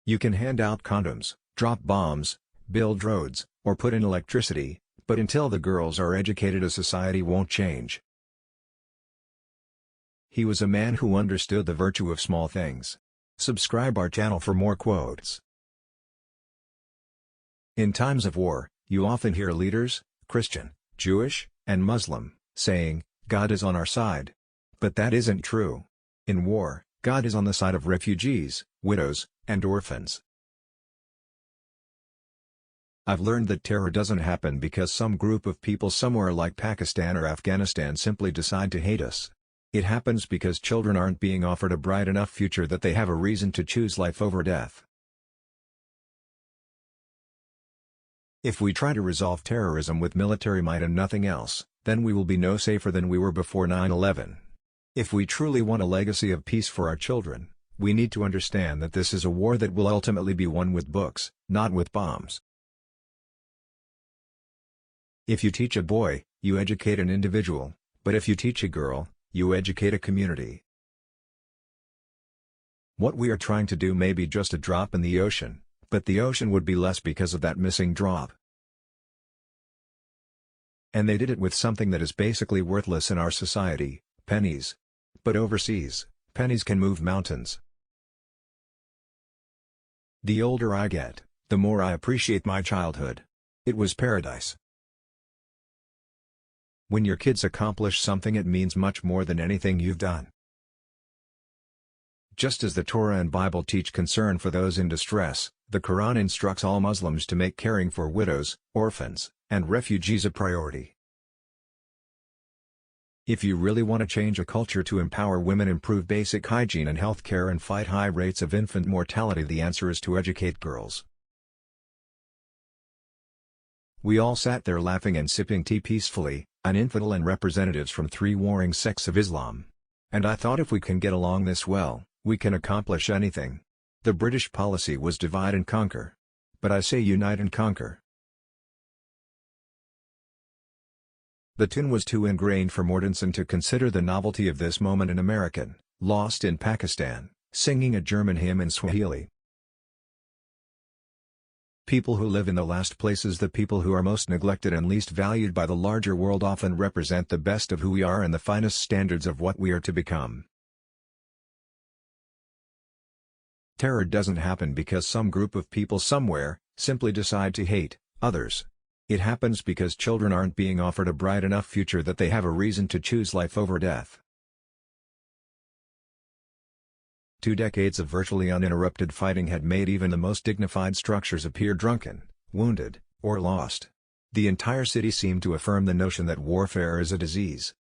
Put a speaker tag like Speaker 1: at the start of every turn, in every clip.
Speaker 1: You can hand out condoms, drop bombs, build roads, or put in electricity, but until the girls are educated, a society won't change. He was a man who understood the virtue of small things. Subscribe our channel for more quotes. In times of war, you often hear leaders, Christian, Jewish, and Muslim, saying, "God is on our side." But that isn't true. In war, God is on the side of refugees, widows, and orphans. I've learned that terror doesn't happen because some group of people somewhere like Pakistan or Afghanistan simply decide to hate us. It happens because children aren't being offered a bright enough future that they have a reason to choose life over death. If we try to resolve terrorism with military might and nothing else, then we will be no safer than we were before 9/11. If we truly want a legacy of peace for our children, we need to understand that this is a war that will ultimately be won with books, not with bombs. If you teach a boy, you educate an individual, but if you teach a girl, you educate a community. What we are trying to do may be just a drop in the ocean, but the ocean would be less because of that missing drop. And they did it with something that is basically worthless in our society, pennies. But overseas, pennies can move mountains. The older I get, the more I appreciate my childhood. It was paradise. When your kids accomplish something, it means much more than anything you've done. Just as the Torah and Bible teach concern for those in distress, the Quran instructs all Muslims to make caring for widows, orphans, and refugees a priority. If you really want to change a culture to empower women, improve basic hygiene and health care, and fight high rates of infant mortality, the answer is to educate girls. We all sat there laughing and sipping tea peacefully, an infidel and representatives from 3 warring sects of Islam. And I thought, if we can get along this well, we can accomplish anything. The British policy was divide and conquer. But I say unite and conquer. The tune was too ingrained for Mortenson to consider the novelty of this moment. An American, lost in Pakistan, singing a German hymn in Swahili. People who live in the last places, the people who are most neglected and least valued by the larger world, often represent the best of who we are and the finest standards of what we are to become. Terror doesn't happen because some group of people somewhere simply decide to hate others. It happens because children aren't being offered a bright enough future that they have a reason to choose life over death. 2 decades of virtually uninterrupted fighting had made even the most dignified structures appear drunken, wounded, or lost. The entire city seemed to affirm the notion that warfare is a disease.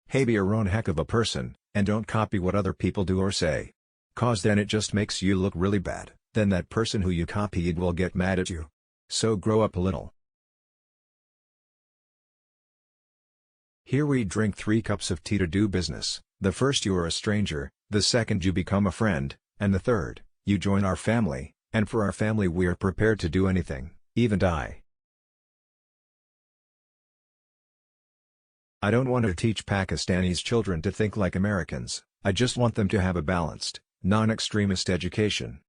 Speaker 1: Hey, be your own heck of a person, and don't copy what other people do or say. 'Cause then it just makes you look really bad, then that person who you copied will get mad at you. So grow up a little. Here we drink 3 cups of tea to do business. The first, you are a stranger; the second, you become a friend; and the third, you join our family, and for our family we are prepared to do anything, even die. I don't want to teach Pakistanis children to think like Americans. I just want them to have a balanced, non-extremist education.